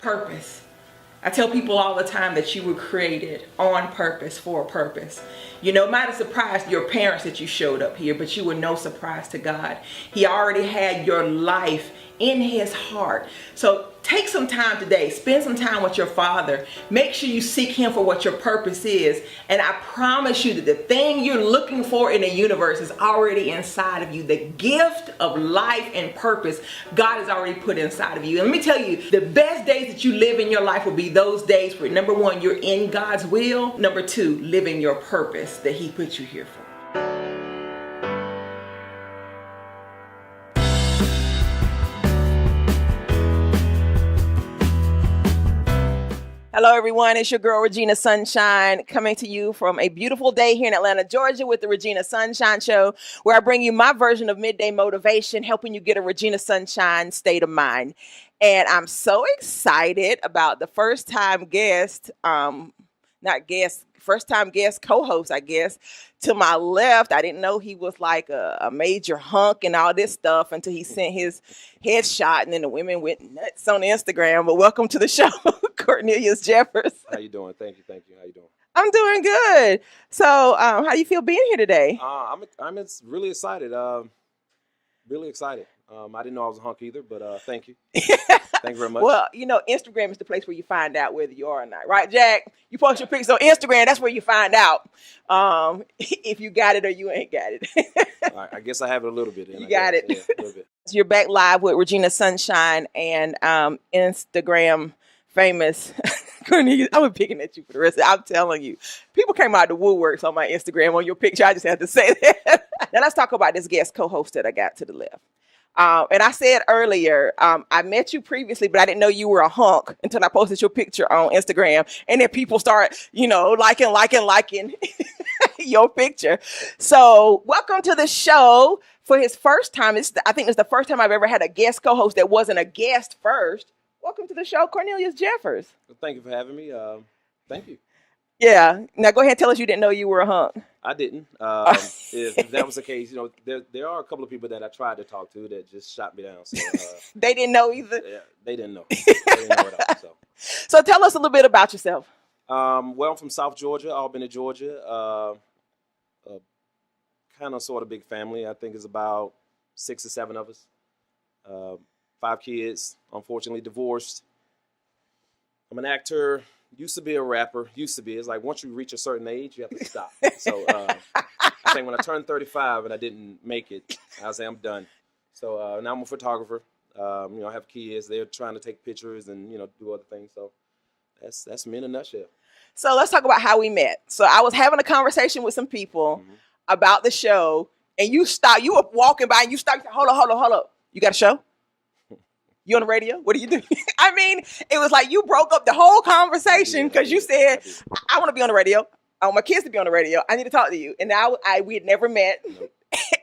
Purpose. I tell people all the time that you were created on purpose for a purpose. You know, it might have surprised your parents that you showed up here, but you were no surprise to God. He already had your life in his heart. So take some time today, spend some time with your Father. Make sure you seek him for what your purpose is. And I promise you that the thing you're looking for in the universe is already inside of you. The gift of life and purpose, God has already put inside of you. And let me tell you, the best days that you live in your life will be those days where, number one, you're in God's will. Number two, living your purpose that he put you here for. Hello, everyone. It's your girl, Regina Sunshine, coming to you from a beautiful day here in Atlanta, Georgia, with the Regina Sunshine Show, where I bring you my version of midday motivation, helping you get a Regina Sunshine state of mind. And I'm so excited about the first-time guest, first-time guest co-host, I guess, to my left. I didn't know he was like a major hunk and all this stuff until he sent his headshot, and then the women went nuts on Instagram. But welcome to the show, Cornelius Jeffers. How you doing? Thank you. How you doing? I'm doing good. So, how do you feel being here today? I'm really excited. Really excited. I didn't know I was a hunk either, but thank you. Thank you very much. Well, you know, Instagram is the place where you find out whether you are or not, right, Jack? You post your pics on Instagram. That's where you find out if you got it or you ain't got it. All right, I guess I have it a little bit. You got it. Yeah, a little bit. So you're back live with Regina Sunshine and Instagram famous Cornelius. I'm picking at you for the rest of it. I'm telling you. People came out the woodworks on my Instagram on your picture. I just had to say that. Now let's talk about this guest co-host that I got to the left. And I said earlier, I met you previously, but I didn't know you were a hunk until I posted your picture on Instagram. And then people start, liking your picture. So welcome to the show for his first time. I think it's the first time I've ever had a guest co-host that wasn't a guest first. Welcome to the show, Cornelius Jeffers. Well, thank you for having me. Thank you. Yeah. Now go ahead and tell us you didn't know you were a hunk. I didn't. If that was the case, there are a couple of people that I tried to talk to that just shot me down. So they didn't know either. Yeah, they didn't know. They didn't know at all. So tell us a little bit about yourself. Well, I'm from South Georgia, Albany, Georgia. Kind of sort of big family. I think it's about 6 or 7 of us. 5 kids, unfortunately divorced. I'm an actor. Used to be a rapper. It's like once you reach a certain age, you have to stop. So I think when I turned 35 and I didn't make it, I was like, I'm done. So now I'm a photographer. I have kids. They're trying to take pictures and do other things. So that's me in a nutshell. So let's talk about how we met. So I was having a conversation with some people about the show, and you stopped. You were walking by and you stopped. Hold up. You got a show? You on the radio? What do you do? I mean, it was like you broke up the whole conversation because you said, I want to be on the radio. I want my kids to be on the radio. I need to talk to you. And now we had never met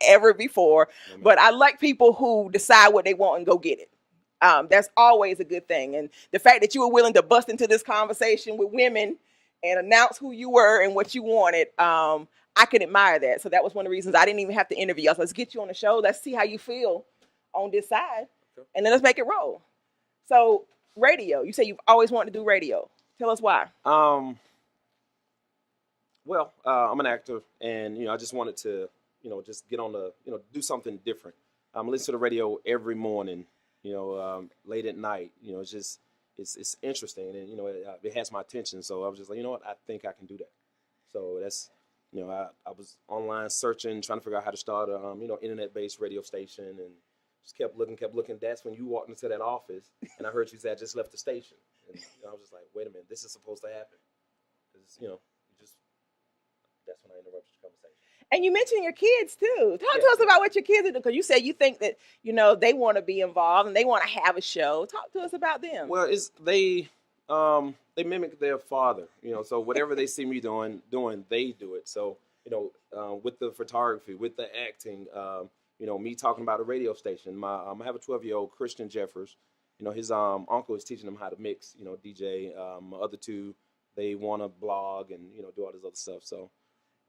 ever before. But I like people who decide what they want and go get it. That's always a good thing. And the fact that you were willing to bust into this conversation with women and announce who you were and what you wanted, I could admire that. So that was one of the reasons I didn't even have to interview you. So let's get you on the show. Let's see how you feel on this side. And then let's make it roll. So radio, you say you've always wanted to do radio. Tell us why. Well, I'm an actor, and I just wanted to, just get on the, do something different. Listen to the radio every morning, late at night. It's interesting, and it has my attention. So I was just like, I think I can do that. So that's, I was online searching, trying to figure out how to start a, internet-based radio station, and just kept looking. That's when you walked into that office, and I heard you say I just left the station, and I was just like, wait a minute, this is supposed to happen. Because that's when I interrupted your conversation. And you mentioned your kids too. Talk to us about what your kids are doing, because you said you think that they want to be involved and they want to have a show. Talk to us about them. Well, they mimic their father. So whatever they see me doing, they do it. So with the photography, with the acting. Me talking about a radio station. I have a 12-year-old Christian Jeffers. His uncle is teaching him how to mix, DJ. My other 2, they want to blog and, do all this other stuff. So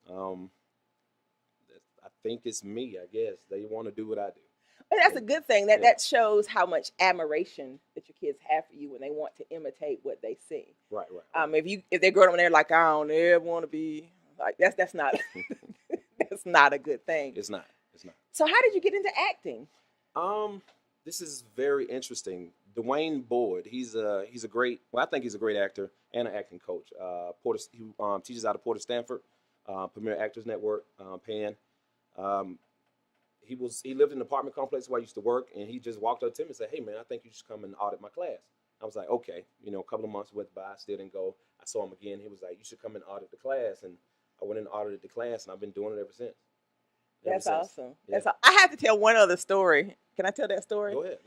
I think it's me, I guess. They want to do what I do. And that's a good thing. That shows how much admiration that your kids have for you when they want to imitate what they see. Right. If they're growing up and they're like, I don't ever want to be like that's not that's not a good thing. It's not. So how did you get into acting? This is very interesting. Dwayne Boyd, he's a great. Well, I think he's a great actor and an acting coach. He teaches out of Porter Stanford, Premier Actors Network, Pan. He lived in an apartment complex where I used to work, and he just walked up to me and said, "Hey, man, I think you should come and audit my class." I was like, "Okay." A couple of months went by, I still didn't go. I saw him again. He was like, "You should come and audit the class," and I went and audited the class, and I've been doing it ever since. That's awesome. Yeah. I have to tell one other story. Can I tell that story? Go ahead.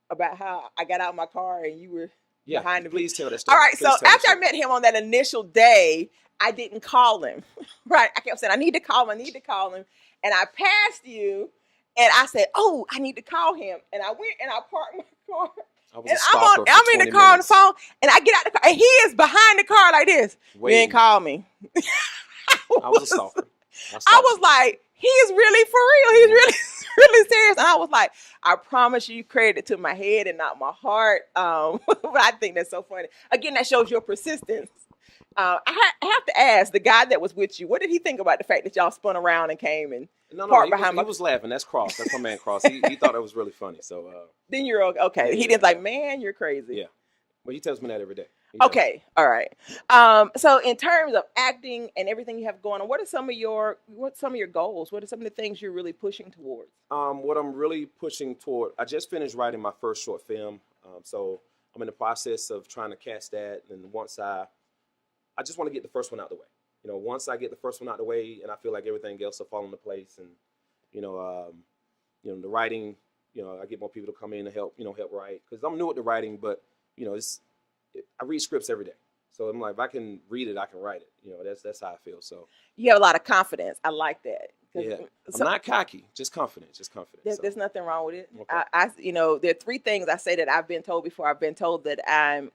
About how I got out of my car and you were behind me. Please tell that story. All right, so after I met him on that initial day, I didn't call him. Right, I kept saying, I need to call him. And I passed you, and I said, oh, I need to call him. And I went and I parked my car. I'm in the car on the phone, and I get out the car, and he is behind the car like this. Waiting. You ain't call me. I was a stalker. I was like, he's really for real. He's really serious. And I was like, I promise you credit to my head and not my heart. But I think that's so funny. Again, that shows your persistence. I have to ask, the guy that was with you, what did he think about the fact that y'all spun around and came and parked behind me? He was laughing. That's Cross. That's my man Cross. He thought it was really funny. So then you're okay. He didn't like, man, you're crazy. Yeah. Well, he tells me that every day. Okay. All right. So in terms of acting and everything you have going on, what are some of your goals? What are some of the things you're really pushing towards? What I'm really pushing toward, I just finished writing my first short film. So I'm in the process of trying to cast that. And once I just want to get the first one out the way. Once I get the first one out the way, and I feel like everything else will fall into place, and the writing, I get more people to come in and help write, because I'm new at the writing, but I read scripts every day. So I'm like, if I can read it, I can write it. That's how I feel. So you have a lot of confidence. I like that. Yeah. I'm not cocky, just confident. There's nothing wrong with it. Okay. There are three things I say that I've been told before. I've been told that I'm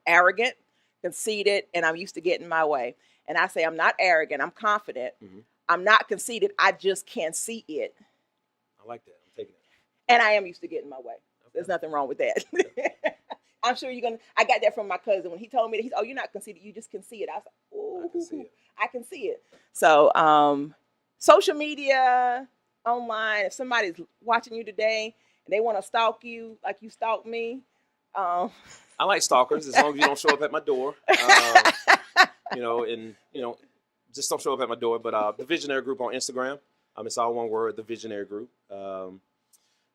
arrogant, conceited, and I'm used to getting my way. And I say I'm not arrogant. I'm confident. Mm-hmm. I'm not conceited. I just can't see it. I like that. I'm taking it. And I am used to getting my way. Okay. There's nothing wrong with that. Okay. I'm sure I got that from my cousin when he told me that you're not conceited, you just can see it. I was like, oh, I can see it. So, social media, online, if somebody's watching you today and they want to stalk you like you stalked me. I like stalkers as long as you don't show up at my door. Just don't show up at my door. But the Visionary Group on Instagram, it's all one word, the Visionary Group.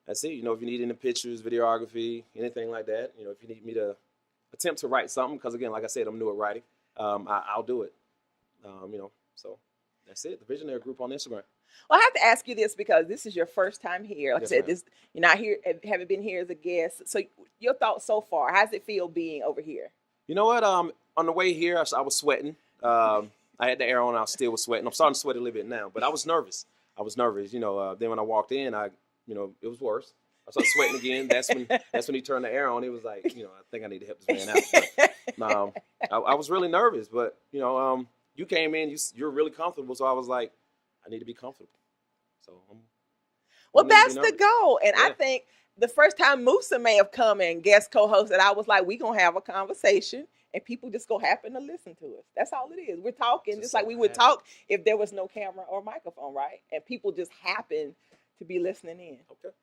That's it. If you need any pictures, videography, anything like that, if you need me to attempt to write something, because again, like I said, I'm new at writing, I'll do it. So that's it. The Visionary Group on Instagram. Well, I have to ask you this because this is your first time here. Like I said, you're not here, haven't been here as a guest. So your thoughts so far, how does it feel being over here? You know what? On the way here, I was sweating. I had the air on. I still was sweating. I'm starting to sweat a little bit now, but I was nervous. Then when I walked in, it was worse. I started sweating again. That's when he turned the air on. It was like, I think I need to help this man out. But, I was really nervous, but you came in, you're really comfortable. So I was like, I need to be comfortable. So that's the goal. And yeah. I think the first time Musa may have come and guest co-hosted, I was like, we gonna have a conversation and people just gonna happen to listen to us. That's all it is. We're talking just like we would talk if there was no camera or microphone, right? And people just happen to be listening in. Okay.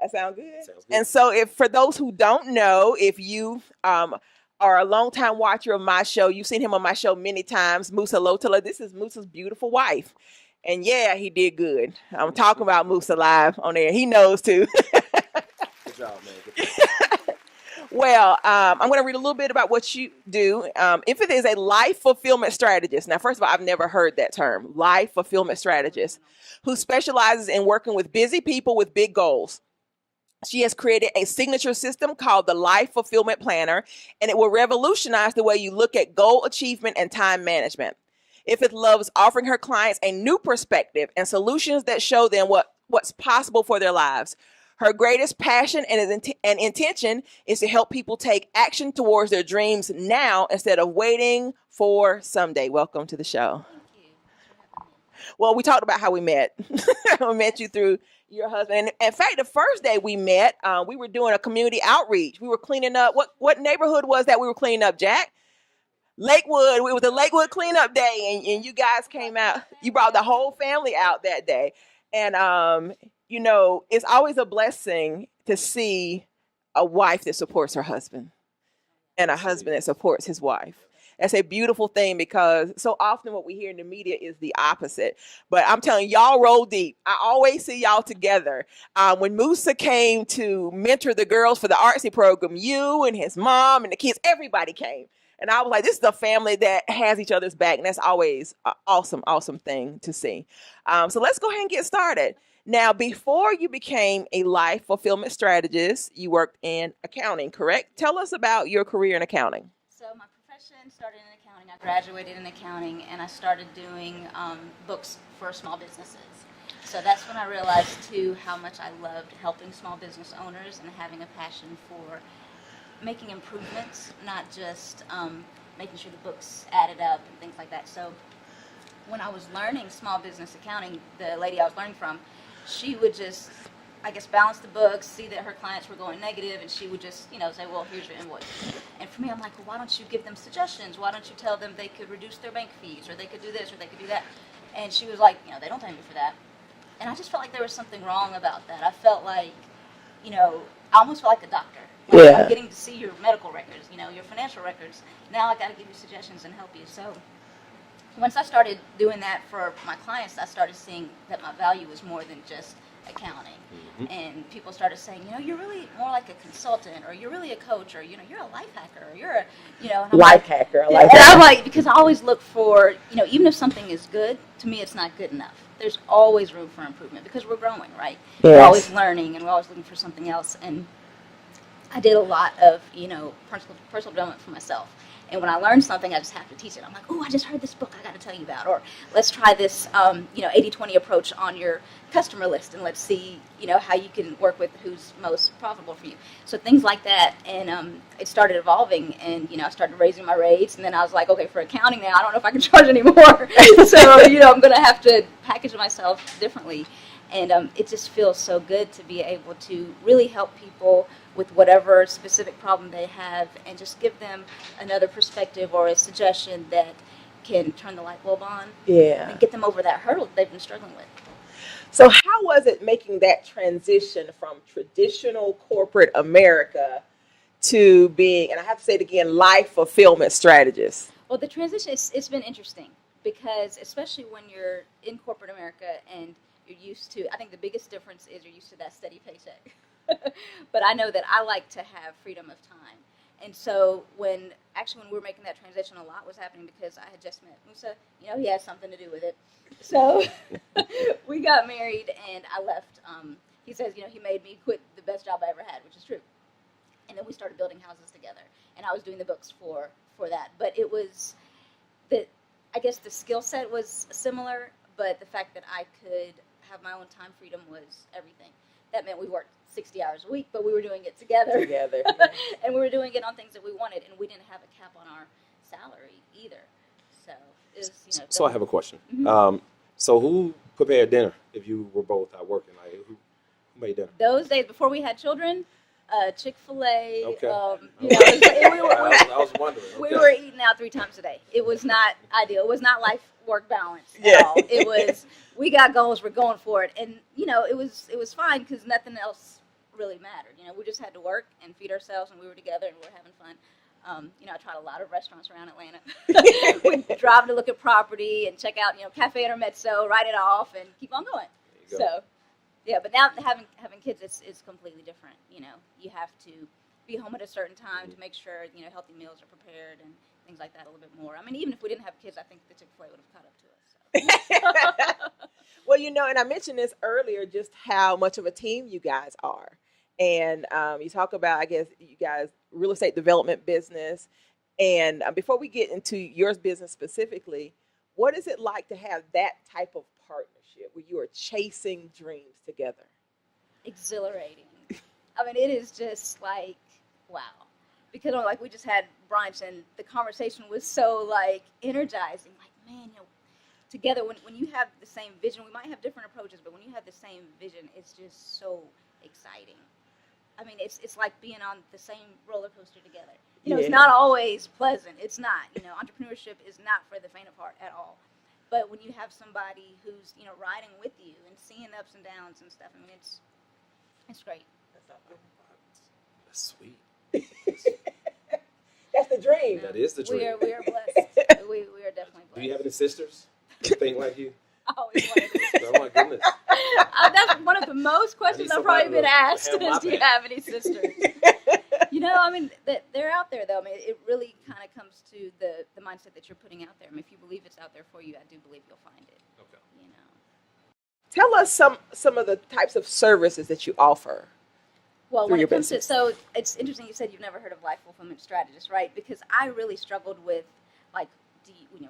That sound good? Sounds good. And so for those who don't know, if you are a longtime watcher of my show, you've seen him on my show many times, Musa Lotallah. This is Musa's beautiful wife. And yeah, he did good. I'm talking about Musa live on there. He knows too. Good job, man. Good job. Well, I'm going to read a little bit about what you do. Iffath is a life fulfillment strategist. Now, first of all, I've never heard that term, life fulfillment strategist, who specializes in working with busy people with big goals. She has created a signature system called the Life Fulfillment Planner, and it will revolutionize the way you look at goal achievement and time management. Iffath loves offering her clients a new perspective and solutions that show them what's possible for their lives. Her greatest passion and intention is to help people take action towards their dreams now instead of waiting for someday. Welcome to the show. Thank you. Well, we talked about how we met. We met you through Your husband. And in fact, the first day we met, we were doing a community outreach. We were cleaning up. What neighborhood was that we were cleaning up, Jack? Lakewood. We were the Lakewood cleanup day, and you guys came out. You brought the whole family out that day, and it's always a blessing to see a wife that supports her husband, and a husband that supports his wife. That's a beautiful thing, because so often what we hear in the media is the opposite. But I'm telling y'all, roll deep. I always see y'all together. When Musa came to mentor the girls for the artsy program, you and his mom and the kids, everybody came. And I was like, this is a family that has each other's back. And that's always an awesome, awesome thing to see. So let's go ahead and get started. Now, before you became a life fulfillment strategist, you worked in accounting, correct? Tell us about your career in accounting. So my profession started in accounting. I graduated in accounting, and I started doing books for small businesses. So that's when I realized, too, how much I loved helping small business owners and having a passion for making improvements, not just making sure the books added up and things like that. So when I was learning small business accounting, the lady I was learning from, she would just, I guess, balance the books, see that her clients were going negative, and she would just, say, well, here's your invoice. And for me, I'm like, well, why don't you give them suggestions? Why don't you tell them they could reduce their bank fees, or they could do this, or they could do that? And she was like, they don't pay me for that. And I just felt like there was something wrong about that. I felt like, I almost felt like a doctor. Like, I'm getting to see your medical records, your financial records. Now I got to give you suggestions and help you. So once I started doing that for my clients, I started seeing that my value was more than just accounting. Mm-hmm. And people started saying, you're really more like a consultant, or you're really a coach, or you're a life hacker, or you're a, and I'm life hacker. I like that. And I'm like, because I always look for, even if something is good, to me it's not good enough. There's always room for improvement, because we're growing, right? Yes. We're always learning, and we're always looking for something else. And I did a lot of, personal development for myself. And when I learn something, I just have to teach it. I'm like, oh, I just heard this book I got to tell you about. Or let's try this, 80-20 approach on your customer list, and let's see, how you can work with who's most profitable for you. So things like that. And it started evolving, and, I started raising my rates. And then I was like, okay, for accounting now, I don't know if I can charge anymore. So, I'm going to have to package myself differently. And it just feels so good to be able to really help people with whatever specific problem they have, and just give them another perspective or a suggestion that can turn the light bulb on. Yeah. And get them over that hurdle that they've been struggling with. So how was it making that transition from traditional corporate America to being, and I have to say it again, life fulfillment strategist? Well, the transition, it's been interesting, because especially when you're in corporate America and you're used to, I think the biggest difference is you're used to that steady paycheck. But I know that I like to have freedom of time. And so when we were making that transition, a lot was happening, because I had just met Musa. He has something to do with it. So we got married, and I left. He says, he made me quit the best job I ever had, which is true. And then we started building houses together, and I was doing the books for that. But it was I guess the skill set was similar, but the fact that I could have my own time freedom was everything. That meant we worked 60 hours a week, but we were doing it together. And we were doing it on things that we wanted, and we didn't have a cap on our salary either. So it was, So I have a question. Mm-hmm. So who prepared dinner if you were both out working? Like, who made dinner? Those days before we had children, Chick-fil-A. Okay. I was wondering. Okay. We were eating out 3 times a day. It was not ideal. It was not life-work balance at all. It was, we got goals, we're going for it. And, it was fine, because nothing else really mattered. We just had to work and feed ourselves, and we were together, and we were having fun. I tried a lot of restaurants around Atlanta. We'd drive to look at property and check out, Cafe Intermezzo, write it off, and keep on going. So, yeah, but now having kids, it's completely different. You have to be home at a certain time to make sure, healthy meals are prepared and things like that a little bit more. I mean, even if we didn't have kids, I think the Chick-fil-A would have caught up to us. So. Well, and I mentioned this earlier, just how much of a team you guys are. And you talk about, I guess, you guys, real estate development business. And before we get into your business specifically, what is it like to have that type of partnership where you are chasing dreams together? Exhilarating. I mean, it is just like, wow. Because like we just had brunch, and the conversation was so like energizing. Like, man, together, when you have the same vision, we might have different approaches, but when you have the same vision, it's just so exciting. I mean, it's like being on the same roller coaster together. It's not always pleasant. It's not. Entrepreneurship is not for the faint of heart at all. But when you have somebody who's, riding with you and seeing the ups and downs and stuff, I mean, it's great. That's sweet. That's the dream. That is the dream. We are blessed. we are definitely blessed. Do you have any sisters who think like you? I always wanted to. Oh my goodness. That's one of the most questions I've probably been asked is, do you have any sisters? I mean, they're out there, though. I mean, it really kind of comes to the mindset that you're putting out there. I mean, if you believe it's out there for you, I do believe you'll find it. Okay. Tell us some of the types of services that you offer. Well, when it comes to, so it's interesting you said you've never heard of life fulfillment strategist, right? Because I really struggled with, like,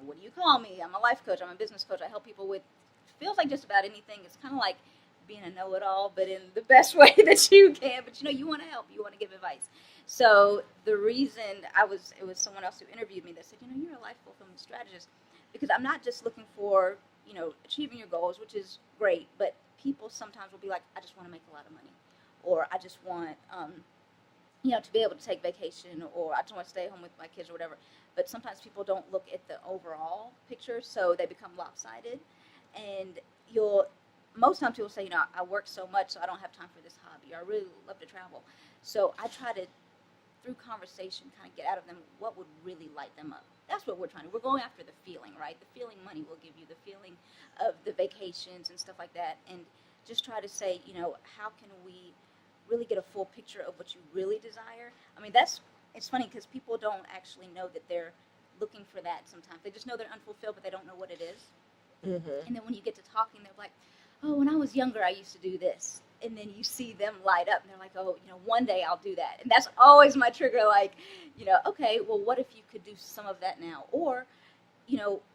what do you call me? I'm a life coach. I'm a business coach. I help people with, feels like just about anything. It's kind of like being a know-it-all, but in the best way that you can. But, you want to help. You want to give advice. So the reason it was someone else who interviewed me that said, you're a life fulfillment strategist. Because I'm not just looking for, achieving your goals, which is great. But people sometimes will be like, I just want to make a lot of money. Or I just want, to be able to take vacation, or I just want to stay home with my kids or whatever. But sometimes people don't look at the overall picture, so they become lopsided. And most times people say, I work so much, so I don't have time for this hobby, or I really love to travel. So I try to, through conversation, kind of get out of them what would really light them up. That's what we're trying to do. We're going after the feeling, right? The feeling money will give you, the feeling of the vacations and stuff like that. And just try to say, how can we really get a full picture of what you really desire? I mean, it's funny because people don't actually know that they're looking for that sometimes. They just know they're unfulfilled, but they don't know what it is. Mm-hmm. And then when you get to talking, they're like, oh, when I was younger, I used to do this. And then you see them light up, and they're like, oh, one day I'll do that. And that's always my trigger, like, okay, well, what if you could do some of that now? Or,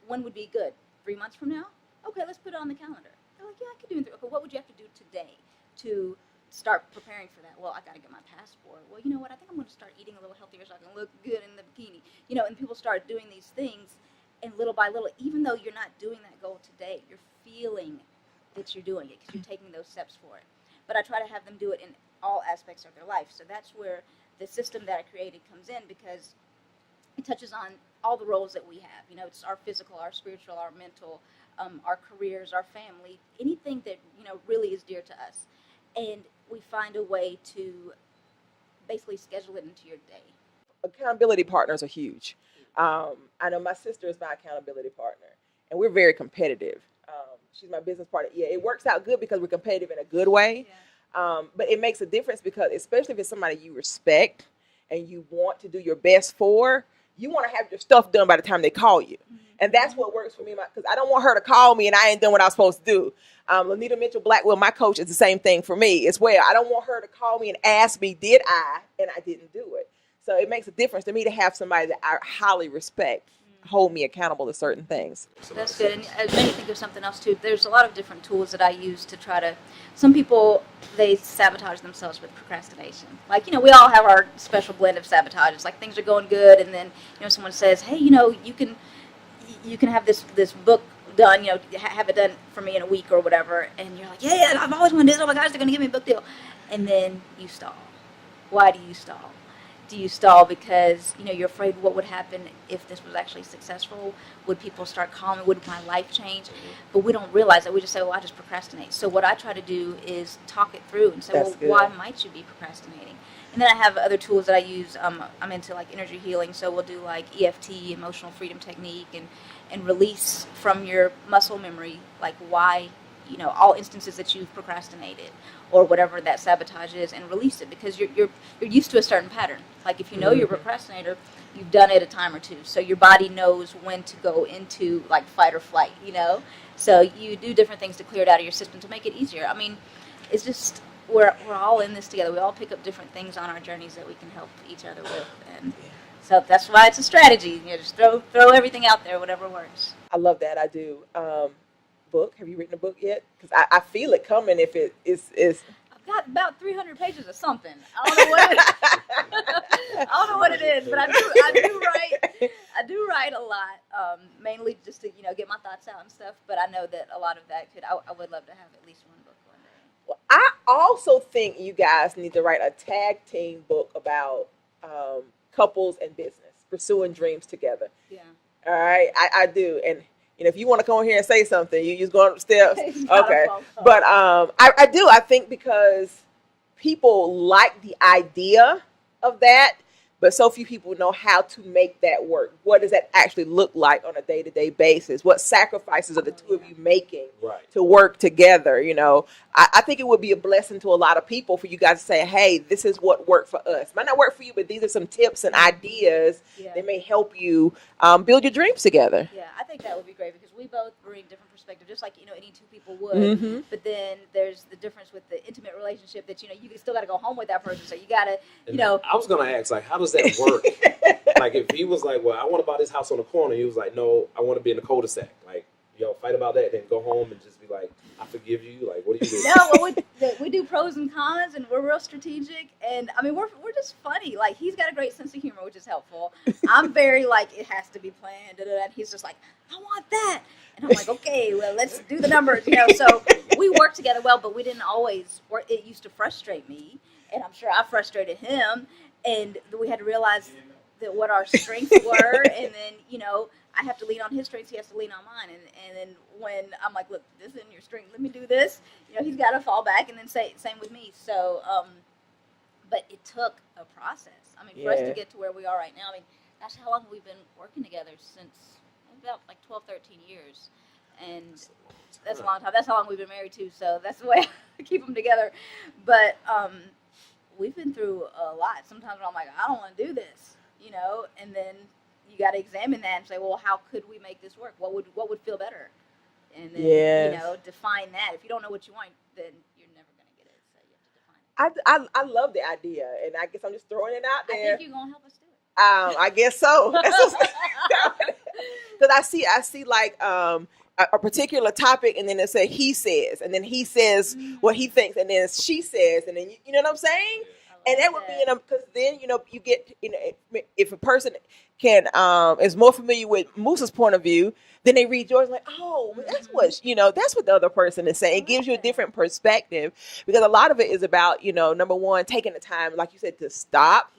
when would be good? 3 months from now? Okay, let's put it on the calendar. They're like, yeah, I could do it. Okay, what would you have to do today to start preparing for that? Well, I got to get my passport. Well, you know what? I think I'm going to start eating a little healthier so I can look good in the bikini. And people start doing these things, and little by little, even though you're not doing that goal today, you're feeling that you're doing it because you're taking those steps for it. But I try to have them do it in all aspects of their life. So that's where the system that I created comes in, because it touches on all the roles that we have. It's our physical, our spiritual, our mental, our careers, our family, anything that, really is dear to us. And we find a way to basically schedule it into your day. Accountability partners are huge. I know my sister is my accountability partner, and we're very competitive. She's my business partner. Yeah, it works out good because we're competitive in a good way. Yeah. But it makes a difference because, especially if it's somebody you respect and you want to do your best for, you want to have your stuff done by the time they call you. Mm-hmm. And that's what works for me, because I don't want her to call me and I ain't done what I'm supposed to do. Lanita Mitchell-Blackwell, my coach, is the same thing for me as well. I don't want her to call me and ask me, did I? And I didn't do it. So it makes a difference to me to have somebody that I highly respect hold me accountable to certain things. That's good. And it made me think of something else too. There's a lot of different tools that I use to try to, some people, they sabotage themselves with procrastination. Like, we all have our special blend of sabotage. It's like things are going good, and then, someone says, hey, you can have this book done, have it done for me in a week or whatever, and you're like, yeah, I've always wanted to do this. Oh my gosh, they're going to give me a book deal. And then you stall. Why do you stall? Do you stall because, you're afraid what would happen if this was actually successful? Would people start calling me? Would my life change? But we don't realize that. We just say, I just procrastinate. So what I try to do is talk it through and say, why might you be procrastinating? And then I have other tools that I use. I'm into like energy healing, so we'll do like EFT, emotional freedom technique, and release from your muscle memory, like why, all instances that you've procrastinated or whatever that sabotage is, and release it, because you're used to a certain pattern. Like if you're a procrastinator, you've done it a time or two, so your body knows when to go into like fight or flight, So you do different things to clear it out of your system to make it easier. I mean, it's just we're all in this together. We all pick up different things on our journeys that we can help each other with, and so that's why it's a strategy. Just throw everything out there, whatever works. I love that. I do. Book. Have you written a book yet? Because I feel it coming if it is. I've got about 300 pages of something. I don't know what it I don't know what it is, but I do write a lot, mainly just to get my thoughts out and stuff. But I know that a lot of that I would love to have at least one book one day. Well, I also think you guys need to write a tag team book about couples and business, pursuing dreams together. Yeah. All right, I do, and if you want to come in here and say something, you just going up the steps. Okay, but I do. I think because people like the idea of that, but so few people know how to make that work. What does that actually look like on a day-to-day basis? What sacrifices are the two of you making to work together? I think it would be a blessing to a lot of people for you guys to say, hey, this is what worked for us. Might not work for you, but these are some tips and ideas that may help you build your dreams together. Yeah, I think that would be great because we both bring different perspectives, just like any two people would. Mm-hmm. But then there's the difference with the intimate relationship that you still got to go home with that person, so you got to I was gonna ask, like, how does that work? Like, if he was like, well, I want to buy this house on the corner, he was like, no, I want to be in the cul-de-sac. Like, fight about that, then go home and just be like, I forgive you. Like, what do you do? No, well, we do pros and cons, and we're real strategic, and I mean, we're just funny. Like, he's got a great sense of humor, which is helpful. I'm very like, it has to be planned, and he's just like, I want that, and I'm like, okay, well, let's do the numbers, So we work together well, but we didn't always work. It used to frustrate me, and I'm sure I frustrated him, and we had to realize that what our strengths were, and then I have to lean on his strengths, he has to lean on mine, and then when I'm like, look, this isn't your strength, let me do this, he's got to fall back, and then same with me. So but it took a process. I mean, for us to get to where we are right now, I mean, gosh, how long we've been working together? Since about like 12, 13 years, and that's a long time. That's how long we've been married too, so that's the way I keep them together. But we've been through a lot. Sometimes I'm like, I don't want to do this, and then you got to examine that and say, well, how could we make this work? What would feel better? And then define that. If you don't know what you want, then you're never going to get it. So you have to define it. I love the idea, and I guess I'm just throwing it out there. I think you're going to help us do it. I guess so. Because I see like a particular topic, and then it say he says, and then he says what he thinks, and then she says, and then you know what I'm saying? And that would be because then you get if a person can is more familiar with Moose's point of view, then they read yours like, oh, that's what that's what the other person is saying. It gives you a different perspective, because a lot of it is about number one, taking the time, like you said, to stop,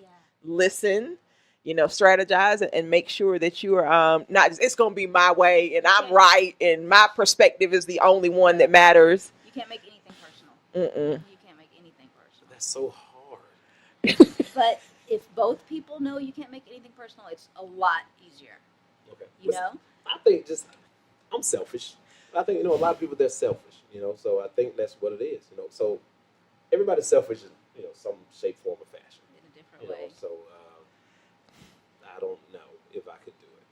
listen, strategize, and make sure that you are not just, it's going to be my way and I'm right and my perspective is the only one that matters. You can't make anything personal. You can't make anything personal. That's so hard. But if both people know you can't make anything personal, it's a lot easier. Okay. I think I'm selfish. I think a lot of people, they're selfish. So I think that's what it is. So everybody's selfish in some shape, form, or fashion. In a different way. So I don't know if I could do it.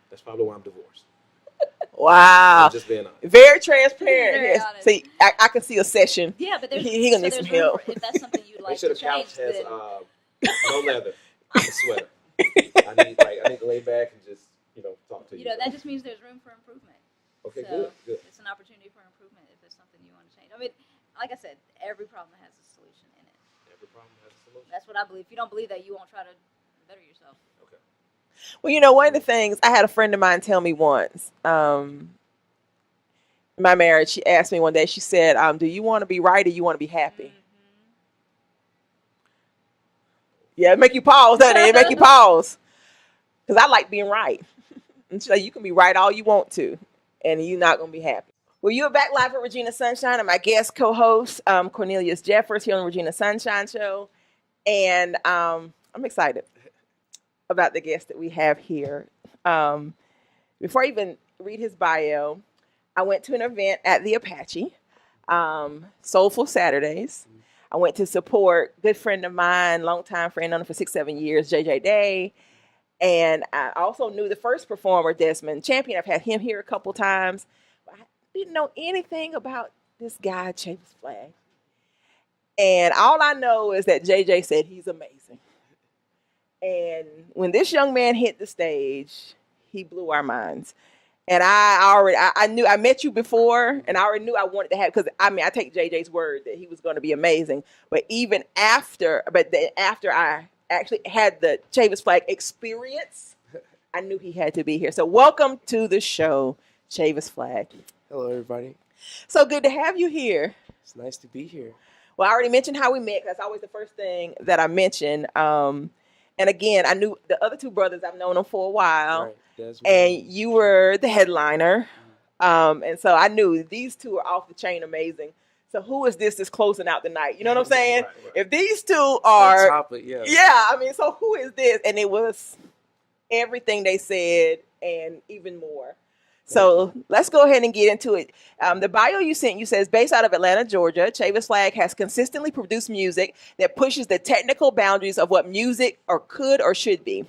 That's probably why I'm divorced. Wow. I'm just being honest. Very transparent. Very honest. See, I can see a session. Yeah, but he gonna need some help. If that's something you'd like Make sure to the couch change, has then no leather, a sweater. I need to lay back and just talk to you. that just means there's room for improvement. Okay, so good. It's an opportunity for improvement if it's something you want to change. I mean, like I said, every problem has a solution in it. Every problem has a solution. That's what I believe. If you don't believe that, you won't try to better yourself. Okay. Well, one of the things I had a friend of mine tell me once, my marriage, she asked me one day, she said, do you want to be right or you want to be happy? Yeah, it make you pause, doesn't it? It make you pause. Because I like being right. And she's like, you can be right all you want to, and you're not going to be happy. Well, you're back live with Regina Sunshine, and my guest co-host, Cornelius Jeffers, here on the Regina Sunshine Show. And I'm excited about the guest that we have here. Before I even read his bio, I went to an event at the Apache, Soulful Saturdays. I went to support a good friend of mine, longtime friend, known him for 6-7 years, JJ Day. And I also knew the first performer, Desmond Champion. I've had him here a couple times. But I didn't know anything about this guy, Chavis Flagg. And all I know is that JJ said he's amazing. And when this young man hit the stage, he blew our minds. And I knew I met you before, and I already knew I wanted to have, because I take JJ's word that he was going to be amazing. But even after, after I actually had the Chavis Flagg experience, I knew he had to be here. So welcome to the show, Chavis Flagg. Hello, everybody. So good to have you here. It's nice to be here. Well, I already mentioned how we met. That's always the first thing that I mention. And again, I knew the other two brothers. I've known them for a while. Right. And you were the headliner. And so I knew these two are off the chain amazing. So who is this that's closing out the night? You know what I'm saying? Right. If these two are... top it, yeah. Yeah, I mean, so who is this? And it was everything they said and even more. So let's go ahead and get into it. The bio you sent you says, based out of Atlanta, Georgia, Chavis Flagg has consistently produced music that pushes the technical boundaries of what music could or should be.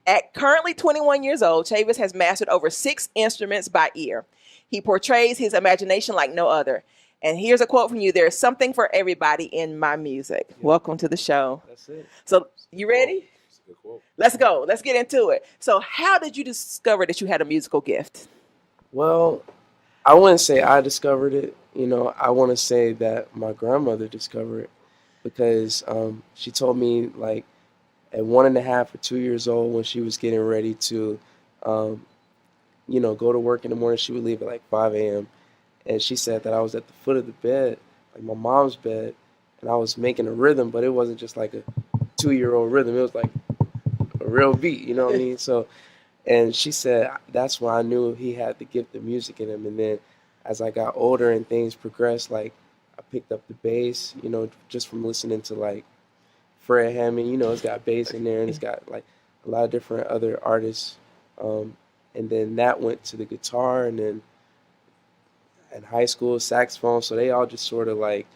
At currently 21 years old, Chavis has mastered over 6 instruments by ear. He portrays his imagination like no other. And here's a quote from you: "There's something for everybody in my music." Yeah. Welcome to the show. That's it. So you ready? That's a good quote. Let's go. Let's get into it. So how did you discover that you had a musical gift? Well, I wouldn't say I discovered it. I want to say that my grandmother discovered it, because she told me, like, at 1.5 or 2 years old, when she was getting ready to, go to work in the morning. She would leave at like 5 a.m. And she said that I was at the foot of the bed, like my mom's bed, and I was making a rhythm, but it wasn't just like a 2-year-old rhythm. It was like a real beat, you know what I mean? So, and she said that's when I knew he had the gift of music in him. And then as I got older and things progressed, like I picked up the bass, just from listening to like Fred Hammond, it's got bass in there, and it's got like a lot of different other artists. And then that went to the guitar, and then in high school, saxophone. So they all just sort of like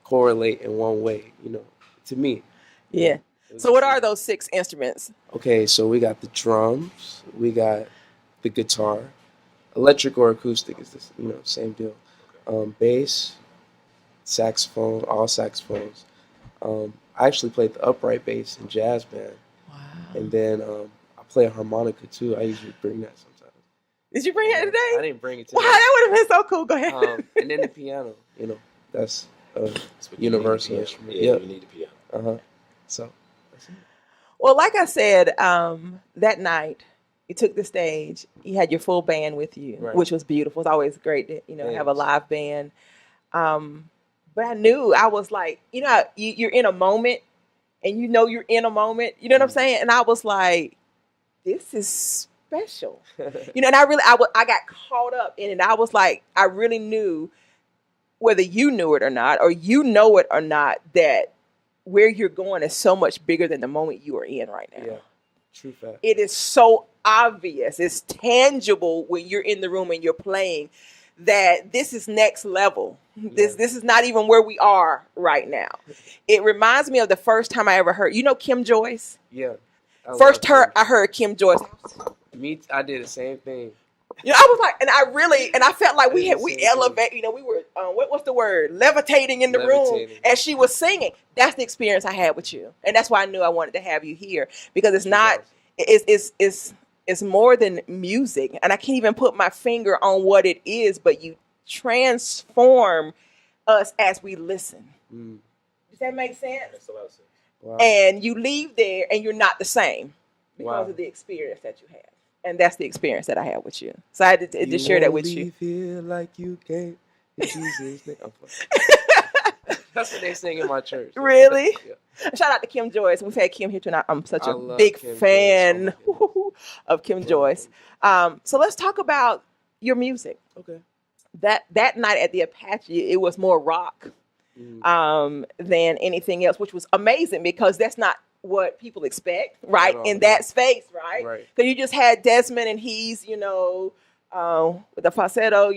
correlate in one way, to me. Yeah. So what are those 6 instruments? Okay, so we got the drums, we got the guitar, electric or acoustic is this, same deal. Bass, saxophone, all saxophones. I actually played the upright bass in jazz band. Wow. And then I play a harmonica too. I usually bring that sometimes. Did you bring it today? I didn't bring it today. Wow, that would have been so cool. Go ahead. And then the piano, that's a universal instrument. Yeah, you need the piano. So that's it. Well, like I said, that night you took the stage. You had your full band with you, right, which was beautiful. It's always great to have a live band. But I knew, I was like, you're in a moment, and you're in a moment. You know what I'm saying? And I was like, this is special. And I got caught up in it. I was like, I really knew, whether you knew it or not, or you know it or not, that where you're going is so much bigger than the moment you are in right now. Yeah, true fact. It is so obvious. It's tangible when you're in the room and you're playing, that this is next level. Yeah. This is not even where we are right now. It reminds me of the first time I ever heard, Kim Joyce? Yeah. I heard Kim Joyce. I did the same thing. I was like, and I felt like we elevate, we were, what's the word? Levitating in the room as she was singing. That's the experience I had with you. And that's why I knew I wanted to have you here, because it's not, it's more than music. And I can't even put my finger on what it is, but you transform us as we listen. Does that make sense? That's a lot of sense. Wow. And you leave there and you're not the same because of the experience that you have. And that's the experience that I had with you. So I had to share that with you. Feel like you can't. That's what they sing in my church. Really? Yeah. Shout out to Kim Joyce. We've had Kim here tonight. I'm such a big fan of Kim Joyce. So let's talk about your music. Okay. That night at the Apache, it was more rock than anything else, which was amazing, because that's not what people expect, right? In that space, right? Because you just had Desmond, and he's, with the falsetto,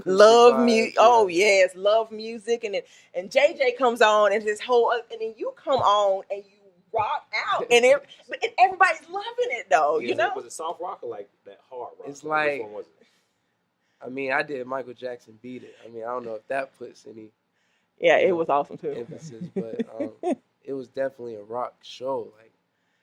love music. Yeah. Oh yes, love music, and JJ comes on, and his whole, and then you come on and you rock out, and everybody's loving it though. Was it soft rock or like that hard rock? It's like, I did Michael Jackson Beat It. I don't know if that puts any. Yeah, it was awesome too. Emphasis, but it was definitely a rock show. Like,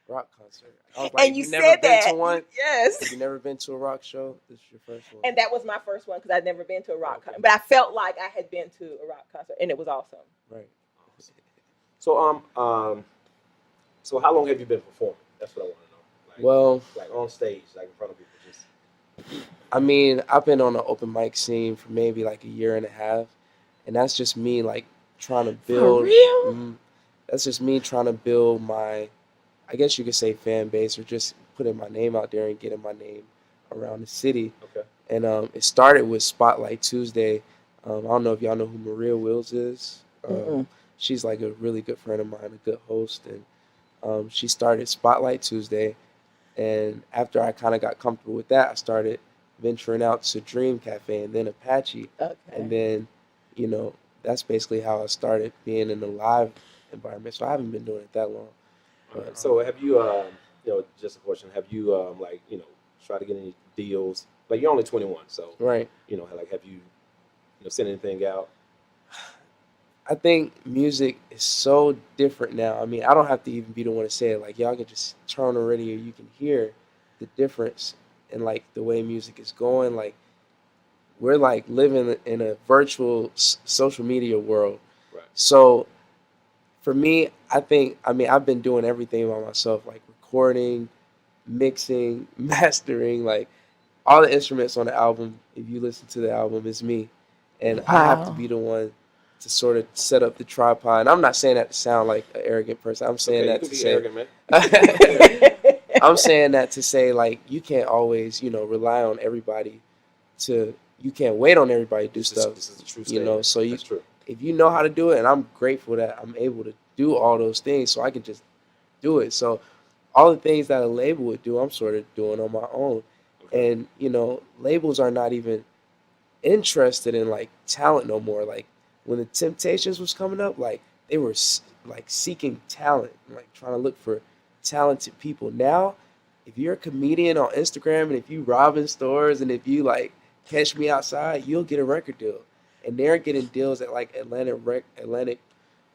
rock concert. I was like, And you never said been that. to one? Yes. You never been to a rock show? This is your first one. And that was my first one because I'd never been to a rock concert. But I felt like I had been to a rock concert, and it was awesome. Right. So so how long have you been performing? That's what I want to know. Like, Well, like on stage, like in front of people, just. I mean, I've been on the open mic scene for maybe like a year and a half, and that's just me like trying to build. For real? That's just me trying to build my, I guess you could say, fan base, or just putting my name out there and getting my name around the city. Okay. And it started with Spotlight Tuesday. I don't know if y'all know who Maria Wills is. She's like a really good friend of mine, a good host, and she started Spotlight Tuesday. And after I kind of got comfortable with that, I started venturing out to Dream Cafe and then Apache. Okay. And then, you know, that's basically how I started being in the live environment. So I haven't been doing it that long. But, So have you, you know, just a question, have you, like, you know, tried to get any deals? Like, you're only 21, so, right. you know, like, have you, sent anything out? I think music is so different now. I mean, I don't have to even be the one to say it. Like, y'all can just turn on the radio, you can hear the difference in, like, the way music is going. Like, we're, like, living in a virtual social media world. Right. So, for me, I've been doing everything by myself, like recording, mixing, mastering, like, all the instruments on the album. If you listen to the album, it's me. And I have to be the one to sort of set up the tripod. And I'm not saying that to sound like an arrogant person. I'm saying that to say arrogant, man. I'm saying that to say, like, you can't always, rely on everybody you can't wait on everybody to do stuff. This is a true statement. So That's true. If you know how to do it, and I'm grateful that I'm able to do all those things, so I can just do it. So all the things that a label would do, I'm sort of doing on my own. Okay. And, labels are not even interested in, like, talent no more. Like, when the Temptations was coming up, like, they were, like, seeking talent, like, trying to look for talented people. Now, if you're a comedian on Instagram, and if you robbing stores, and if you, like, catch me outside, you'll get a record deal. And they're getting deals at, like, Atlantic,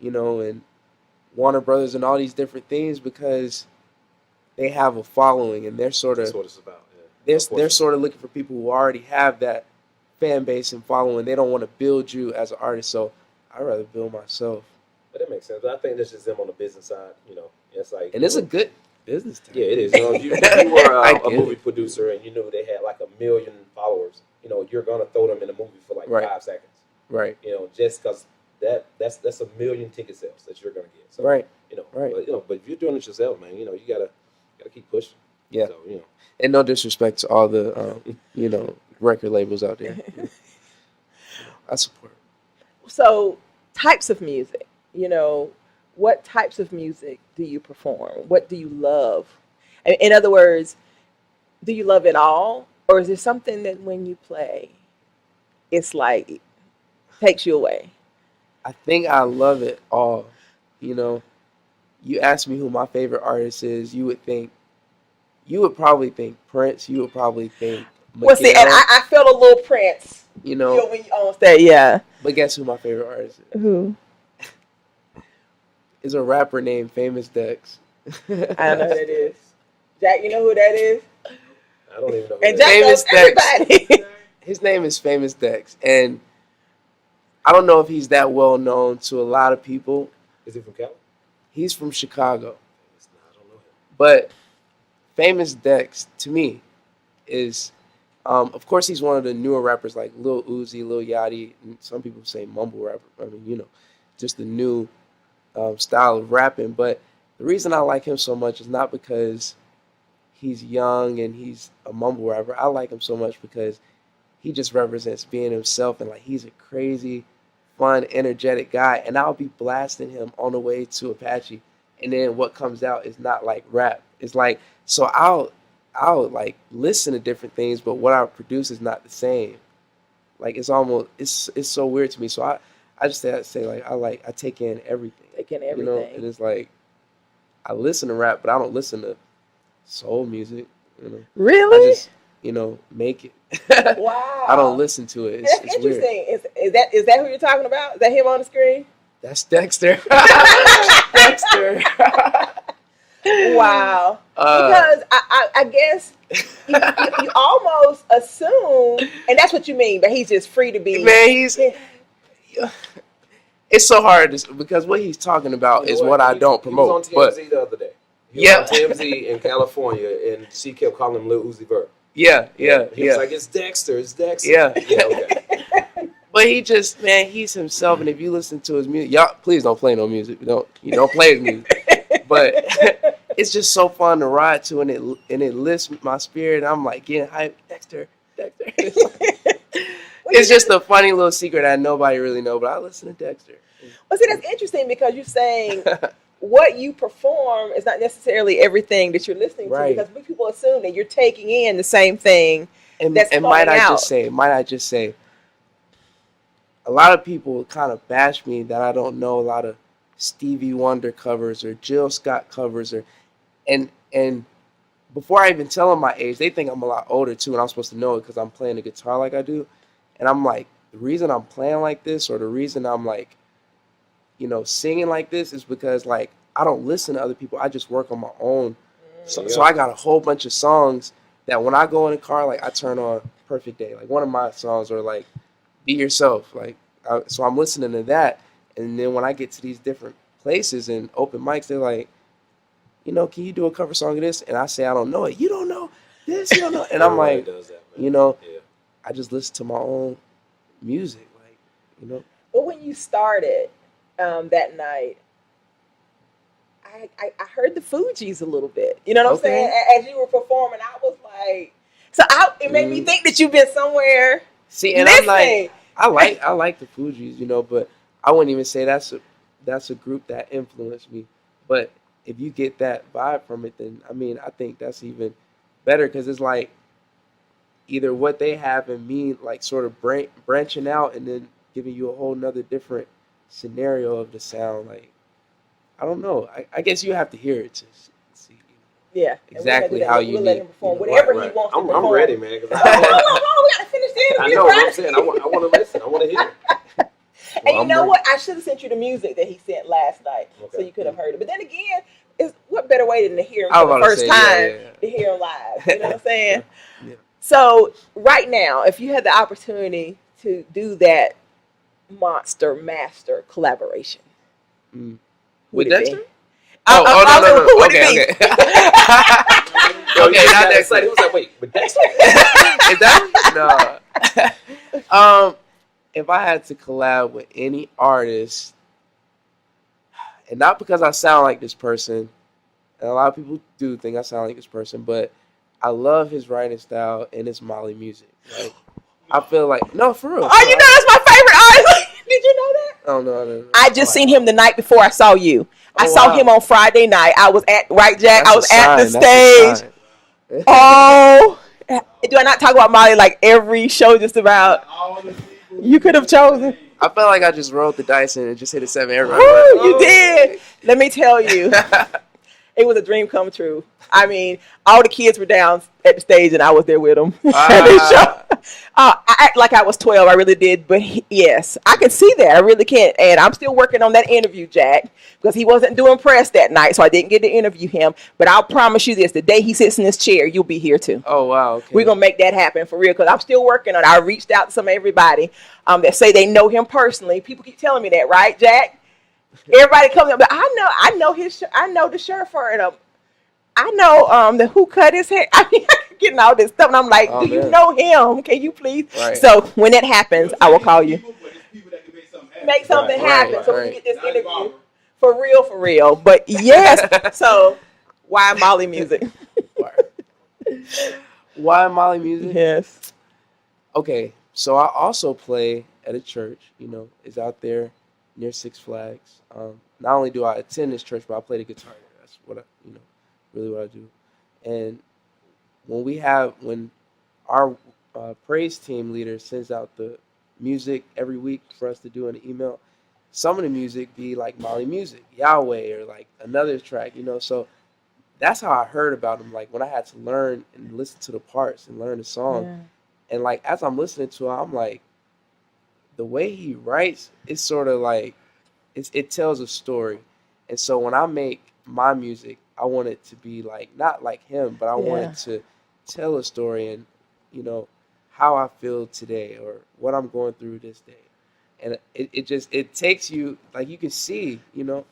and Warner Brothers and all these different things because they have a following, and they're sort of, that's what it's about. Yeah. They're sort of looking for people who already have that fan base and following. They don't want to build you as an artist, so I'd rather build myself. But that makes sense. But I think that's just them on the business side, It's like, and it's a good business time. Yeah, it is. If you were a movie producer and you knew they had like 1 million followers, you're gonna throw them in a movie for like 5 seconds. Right. Just because that's 1 million ticket sales that you're gonna get. So, right. Right. But if you're doing it yourself, man, you gotta keep pushing. Yeah. So, And no disrespect to all the record labels out there. I support. So, types of music. What types of music do you perform? What do you love? In other words, do you love it all? Or is there something that when you play, it's like, it takes you away? I think I love it all. You ask me who my favorite artist is, you would probably think Prince. You would probably think Miguel. Well, see, and I felt a little Prince. When you almost said, yeah. But guess who my favorite artist is? Who? Is a rapper named Famous Dex. I don't know who that is. Jack, you know who that is? I don't even know who and that Jack is. knows everybody. His name is Famous Dex. And I don't know if he's that well known to a lot of people. Is he from Cali? He's from Chicago. I don't know him. But Famous Dex, to me, is, of course, he's one of the newer rappers like Lil Uzi, Lil Yachty, and some people say mumble rapper. I mean, just the new style of rapping. But the reason I like him so much is not because he's young and he's a mumble rapper. I like him so much because he just represents being himself, and like he's a crazy, fun, energetic guy. And I'll be blasting him on the way to Apache, and then what comes out is not like rap. It's like, so I'll like listen to different things, but what I produce is not the same. Like it's so weird to me. So I just say like I take in everything. And it's like I listen to rap, but I don't listen to soul music. Really? I just make it. Wow. I don't listen to it. That's it's interesting. Weird. Is that who you're talking about? Is that him on the screen? That's Dexter. Dexter. Wow. Because I guess you almost assume, and that's what you mean, but he's just free to be. Man, it's so hard because what he's talking about is what I don't promote. He was on TMZ the other day. He was on TMZ in California, and she kept calling him Lil Uzi Vert. Yeah. He was like, it's Dexter. Yeah. Okay. But he's himself, and if you listen to his music, y'all please don't play no music. You don't play his music. But it's just so fun to ride to, and it lifts my spirit. And I'm like getting hyped, Dexter. It's just a funny little secret that nobody really knows, but I listen to Dexter. Well, see, that's interesting because you're saying what you perform is not necessarily everything that you're listening to, because people assume that you're taking in the same thing. And might I just say, a lot of people kind of bash me that I don't know a lot of Stevie Wonder covers or Jill Scott covers, and before I even tell them my age, they think I'm a lot older too, and I'm supposed to know it because I'm playing the guitar like I do. And I'm like, the reason I'm playing like this, or the reason I'm like, singing like this, is because like I don't listen to other people. I just work on my own. So I got a whole bunch of songs that when I go in the car, like I turn on Perfect Day. Like one of my songs are like Be Yourself. Like so I'm listening to that, and then when I get to these different places and open mics, they're like, can you do a cover song of this? And I say I don't know it. You don't know this, you don't know. And I'm like, I just listen to my own music, like. Well, when you started that night, I heard the Fugees a little bit. You know what I'm saying? As you were performing, I was like, it made me think that you've been somewhere. See, and listening. I'm like, I like the Fugees, but I wouldn't even say that's a group that influenced me. But if you get that vibe from it, then I think that's even better, because it's like either what they have and me like sort of branching out and then giving you a whole nother different scenario of the sound. Like, I don't know. I guess you have to hear it to see. Exactly how you let him perform whatever he wants to perform. I'm ready, man. Hold on, we gotta finish the interview. I know what I'm saying. I want to listen. I want to hear it. And you know what? I should have sent you the music that he sent last night, so you could have heard it. But then again, what better way than to hear him for the first time to hear him live? You know what I'm saying? Yeah. So right now, if you had the opportunity to do that monster master collaboration, with Dexter? No. Okay. Okay, not Dexter. He was like, wait, with Dexter? Is that? No. If I had to collab with any artist, and not because I sound like this person, and a lot of people do think I sound like this person, but I love his writing style and his Molly music. Like, I feel like, no, for real. Oh, that's my favorite artist. Did you know that? Oh, no. I just seen him the night before I saw you. I saw him on Friday night. I was at Jack. I was at the stage. Oh, do I not talk about Molly like every show just about? You could have chosen. I felt like I just rolled the dice and just hit a 7 every round. You did. Let me tell you, it was a dream come true. I mean, all the kids were down at the stage and I was there with them. I act like I was 12. I really did. But yes, I can see that. I really can. And I'm still working on that interview, Jack, because he wasn't doing press that night, so I didn't get to interview him. But I'll promise you this, the day he sits in this chair, you'll be here too. Oh, wow. Okay. We're going to make that happen for real, because I'm still working on it. I reached out to everybody that say they know him personally. People keep telling me that, right, Jack? Everybody comes up, but I know the chauffeur, and I know the who cut his hair. I mean, I'm getting all this stuff, and I'm like, do you know him? Can you please? Right. So when that happens, I will call you. Make something happen so we can get this interview for real. But yes, so why Molly music? Why Molly music? Yes. Okay, so I also play at a church. It's out there near Six Flags. Not only do I attend this church, but I play the guitar there. That's what I, really what I do. And when our praise team leader sends out the music every week for us to do in an email, some of the music be like Molly music, Yahweh, or like another track, so that's how I heard about him. Like when I had to learn and listen to the parts and learn the song, and like as I'm listening to it, I'm like, the way he writes, it's sort of like it tells a story. And so when I make my music, I wanted to be like, not like him, but I wanted to tell a story and, you know, how I feel today or what I'm going through this day. And it takes you, like, you can see, you know.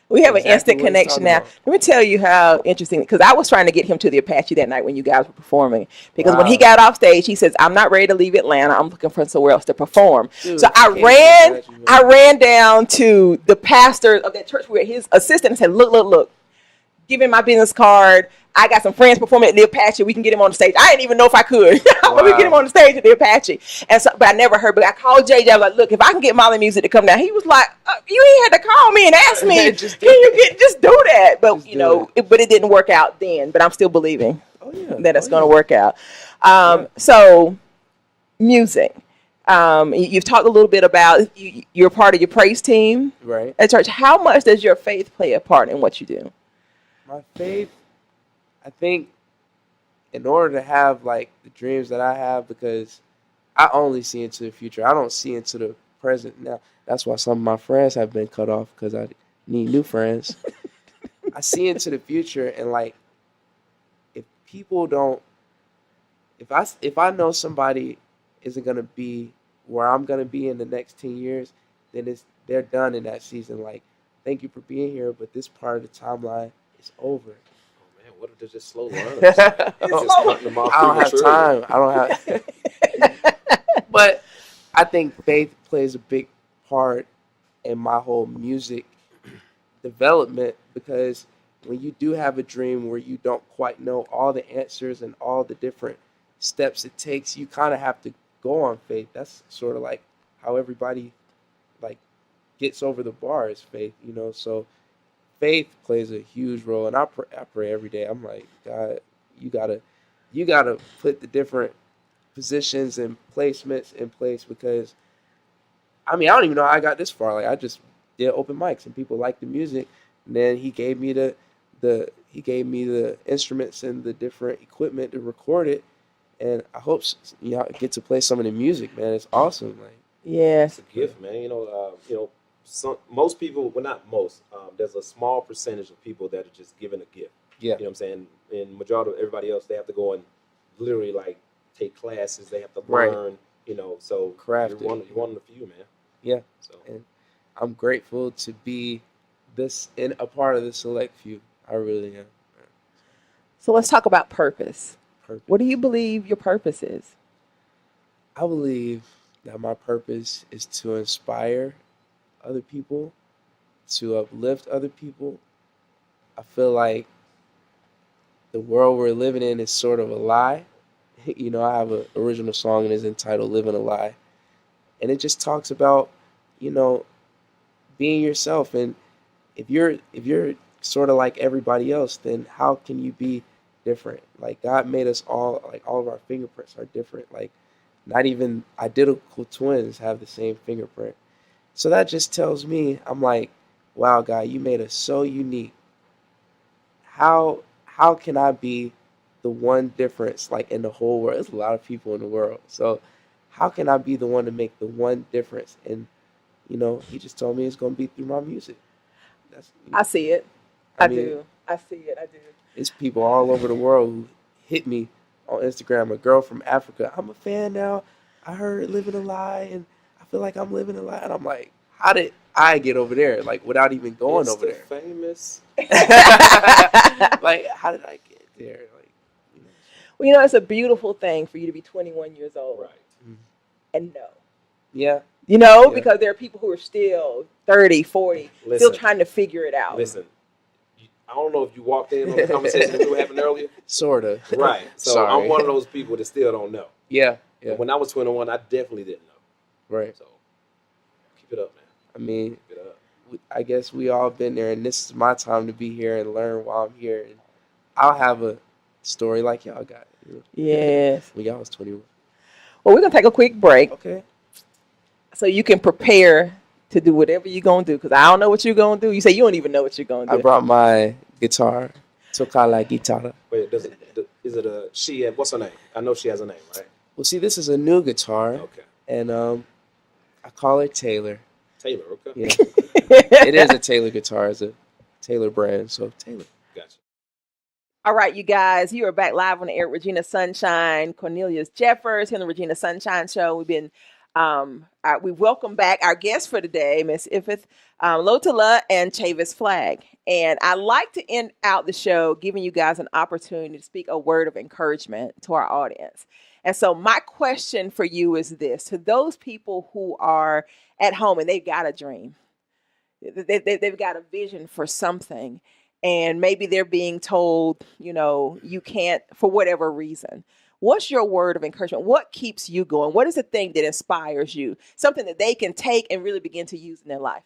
We have an exactly instant what he's connection talking now. about. Let me tell you how interesting, because I was trying to get him to the Apache that night when you guys were performing. Because when he Wow. got off stage, he says, "I'm not ready to leave Atlanta. I'm looking for somewhere else to perform." Dude, So I came to Apache, man. I ran down to the pastor of that church where his assistant and said, "Look. Give him my business card. I got some friends performing at the Apache. We can get him on the stage." I didn't even know if I could. But we get him on the stage at the Apache. And so, but I never heard. But I called JJ. I was like, "Look, if I can get Molly Music to come down," he was like, "You ain't had to call me and ask me. Just Can you just do that?" But Just you know, do but it didn't work out then. But I'm still believing that it's Oh, going to yeah. work out. Yeah. So, music. You've talked a little bit about you're part of your praise team Right. at church. How much does your faith play a part in what you do? My faith, I think, in order to have like the dreams that I have, because I only see into the future. I don't see into the present now. That's why some of my friends have been cut off, because I need new friends. I see into the future, and like, if people don't, if I know somebody isn't gonna be where I'm gonna be in the next 10 years, then they're done in that season. Like, thank you for being here, but this part of the timeline is over. Oh man, what if they're just slow learners? I Just cutting them off don't have prematurely. time. I don't have. But I think faith plays a big part in my whole music development, because when you do have a dream where you don't quite know all the answers and all the different steps it takes, you kind of have to go on faith. That's sort of like how everybody like gets over the bar is faith, you know. So faith plays a huge role, and I pray every day. I'm like, God, you gotta put the different positions and placements in place, because I mean, I don't even know how I got this far. Like, I just did open mics and people liked the music, and then he gave me the instruments and the different equipment to record it, and I hope I get to play some of the music, man. It's awesome. Like, Yes. It's a gift, man. Most people, well, not most. There's a small percentage of people that are just given a gift. yeah, You know what I'm saying? And majority of everybody else, they have to go and literally like take classes. They have to Right. learn. You know, so Craft you're it. one of the few, man. yeah. So And I'm grateful to be in a part of the select few. I really am. So let's talk about purpose. Purpose. What do you believe your purpose is? I believe that my purpose is to inspire other people, to uplift other people. I feel like the world we're living in is sort of a lie. You know, I have an original song and it's entitled "Living a Lie," and it just talks about, you know, being yourself. And if you're sort of like everybody else, then how can you be different? Like, God made us all, like, all of our fingerprints are different. Like, not even identical twins have the same fingerprint. So that just tells me, I'm like, wow, God, you made us so unique. How can I be the one difference, like, in the whole world? There's a lot of people in the world. So how can I be the one to make the one difference? And, you know, he just told me it's going to be through my music. I see it. I do. I see it. I do. It's people all over the world who hit me on Instagram. A girl from Africa, I'm a fan now. I heard "Living a Lie," and I feel like I'm living a lie. And I'm like, how did I get over there? Like, without even going over there. famous. Like, how did I get there? Like, you know. Well, you know, it's a beautiful thing for you to be 21 years old Right. and know. Yeah. You know, Yeah. because there are people who are still 30, 40, still Listen. trying to figure it out. Listen, I don't know if you walked in on the conversation that we were having earlier. Sorta. Right. So Sorry. I'm one of those people that still don't know. Yeah. Yeah. But when I was 21, I definitely didn't know. Right. So keep it up, man. I mean, Keep it up. I guess we all been there, and this is my time to be here and learn while I'm here. And I'll have a story like y'all got. You know? Yes. When y'all was 21. Well, we're going to take a quick break Okay. so you can prepare to do whatever you're going to do, because I don't know what you're going to do. You say you don't even know what you're going to I do. brought my guitar. Toca la guitarra. Wait, is it a she? What's her name? I know she has a name, right? Well, see, this is a new guitar, Okay. and I call her Taylor. Taylor, okay. Yeah. It is a Taylor guitar. It's a Taylor brand, so Taylor. Gotcha. All right, you guys, you are back live on the air with Regina Sunshine, Cornelius Jeffers here on the Regina Sunshine Show. We welcome back our guests for today, Miss Iffath Lotallah and Chavis Flagg. And I like to end out the show giving you guys an opportunity to speak a word of encouragement to our audience. And so my question for you is this: to those people who are at home and they've got a dream, they've got a vision for something, and maybe they're being told, you can't for whatever reason. What's your word of encouragement? What keeps you going? What is the thing that inspires you? Something that they can take and really begin to use in their life.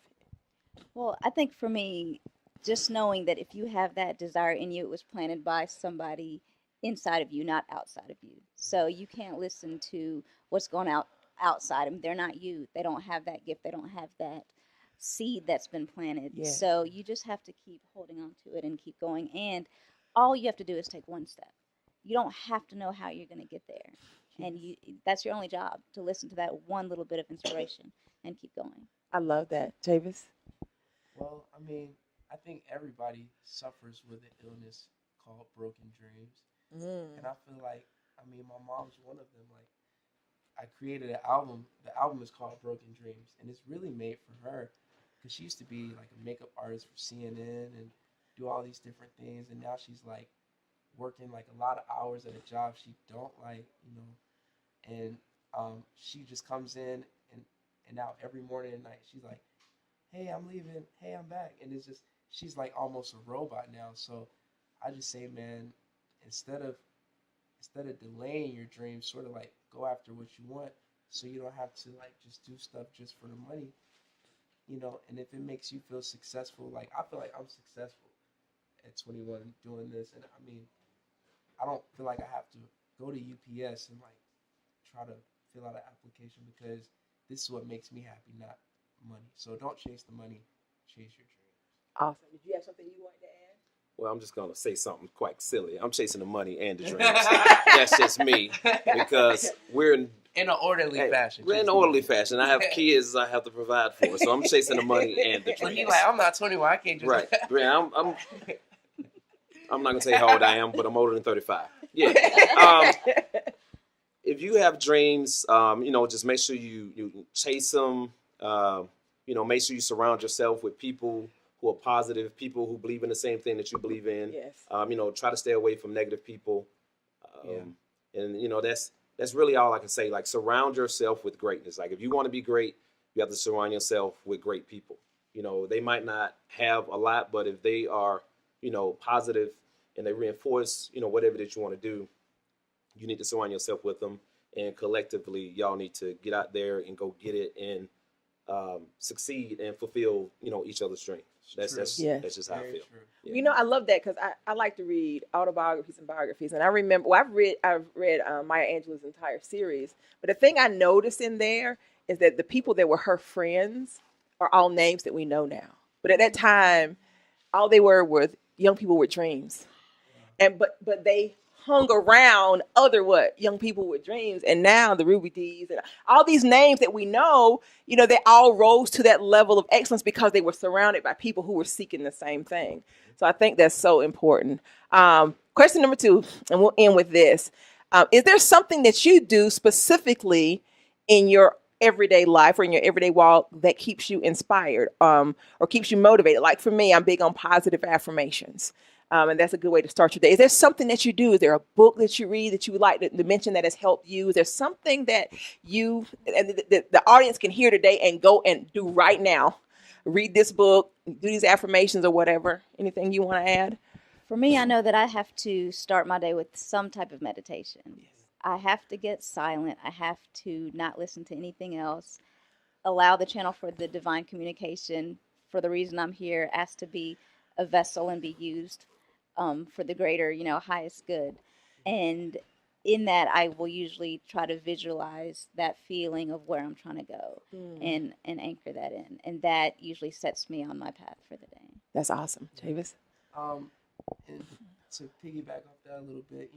Well, I think for me, just knowing that if you have that desire in you, it was planted by somebody inside of you, not outside of you. So you can't listen to what's going outside them. They're not you. They don't have that gift. They don't have that seed that's been planted. Yeah. So you just have to keep holding on to it and keep going. And all you have to do is take one step. You don't have to know how you're going to get there. And that's your only job, to listen to that one little bit of inspiration and keep going. I love that. Chavis? Well, I mean, I think everybody suffers with an illness called broken dreams. And I feel like, my mom's one of them. Like, I created an album. The album is called Broken Dreams, and it's really made for her, because she used to be like a makeup artist for CNN and do all these different things, and now she's like working like a lot of hours at a job she don't like, and she just comes in and out every morning and night. She's like, hey, I'm leaving. Hey, I'm back. And it's just, she's like almost a robot now. So I just say, man, instead of delaying your dreams, sort of like go after what you want, so you don't have to like just do stuff just for the money, and if it makes you feel successful, like I feel like I'm successful at 21 doing this. And I don't feel like I have to go to UPS and like try to fill out an application, because this is what makes me happy, not money. So don't chase the money, chase your dreams. Awesome. Did you have something you wanted to add? Well, I'm just going to say something quite silly. I'm chasing the money and the dreams. That's just me, because we're in an orderly fashion. We're in an orderly fashion. I have kids I have to provide for, so I'm chasing the money and the dreams. And you're like, I'm not 21. I can't just... Right. I'm not going to say how old I am, but I'm older than 35. Yeah. If you have dreams, just make sure you chase them. Make sure you surround yourself with people who are positive, people who believe in the same thing that you believe in. Yes. Try to stay away from negative people. And that's really all I can say. Like, surround yourself with greatness. Like, if you want to be great, you have to surround yourself with great people. They might not have a lot, but if they are, positive and they reinforce, whatever that you want to do, you need to surround yourself with them. And collectively, y'all need to get out there and go get it and succeed and fulfill, each other's dreams. That's just how I feel. Yeah. I love that, because I like to read autobiographies and biographies. And I remember, I've read Maya Angelou's entire series. But the thing I noticed in there is that the people that were her friends are all names that we know now. But at that time, all they were young people with dreams. And but they hung around other young people with dreams. And now the Ruby Dees and all these names that we know, they all rose to that level of excellence because they were surrounded by people who were seeking the same thing. So I think that's so important. Question number 2, and we'll end with this. Is there something that you do specifically in your everyday life or in your everyday walk that keeps you inspired or keeps you motivated? Like for me, I'm big on positive affirmations. And that's a good way to start your day. Is there something that you do? Is there a book that you read that you would like to mention that has helped you? Is there something that the audience can hear today and go and do right now? Read this book, do these affirmations or whatever. Anything you want to add? For me, I know that I have to start my day with some type of meditation. Yes. I have to get silent. I have to not listen to anything else. Allow the channel for the divine communication, for the reason I'm here, asked to be a vessel and be used for the greater, highest good. And in that, I will usually try to visualize that feeling of where I'm trying to go and anchor that in. And that usually sets me on my path for the day. That's awesome. Chavis? And to piggyback off that a little bit,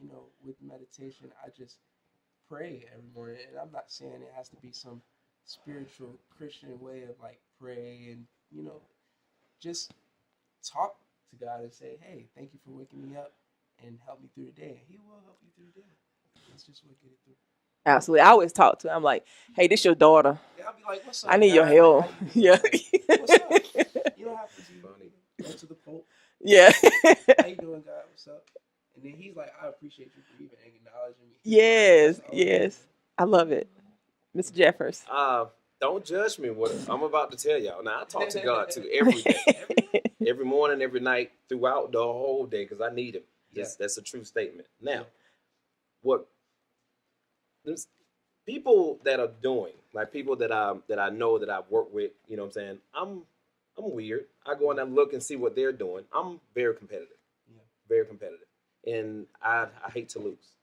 with meditation, I just pray every morning. And I'm not saying it has to be some spiritual Christian way of like pray and, just talk to God and say, hey, thank you for waking me up. and help me through the day. And he will help you through the day. That's just what get it through. Absolutely. I always talk to him. I'm like, hey, this your daughter. Yeah, I'll be like, what's up? I need your guys? help. Like, how you doing? Yeah. What's up? You don't have to go to the Pope. Yeah. How you doing, God? What's up? And then he's like, I appreciate you for even acknowledging me. Yes. Yes. I love it. Mr. Jeffers. Don't judge me what I'm about to tell y'all. Now I talk to God too every day, every morning, every night, throughout the whole day, because I need Him. That's a true statement. Now, what there's people that are doing, like people that I know that I've worked with, you know what I'm saying? I'm weird. I go in and look and see what they're doing. I'm very competitive, very competitive, and I hate to lose.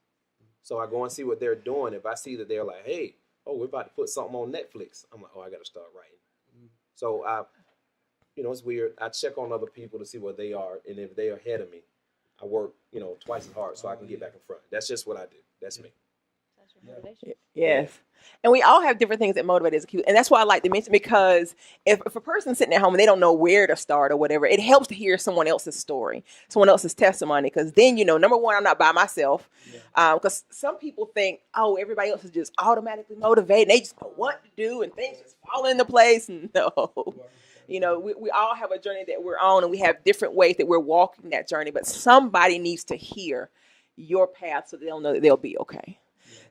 So I go and see what they're doing. If I see that they're like, hey, we're about to put something on Netflix, I'm like, I got to start writing. So it's weird. I check on other people to see where they are, and if they're ahead of me, I work, twice as hard so I can get back in front. That's just what I do. That's me. That's your motivation. Yes. And we all have different things that motivate us. And that's why I like to mention, because if a person's sitting at home and they don't know where to start or whatever, it helps to hear someone else's story, someone else's testimony. Because then, number one, I'm not by myself. Because some people think, everybody else is just automatically motivated. They just know what to do and things just fall into place. No. We all have a journey that we're on, and we have different ways that we're walking that journey. But somebody needs to hear your path so they'll know that they'll be okay.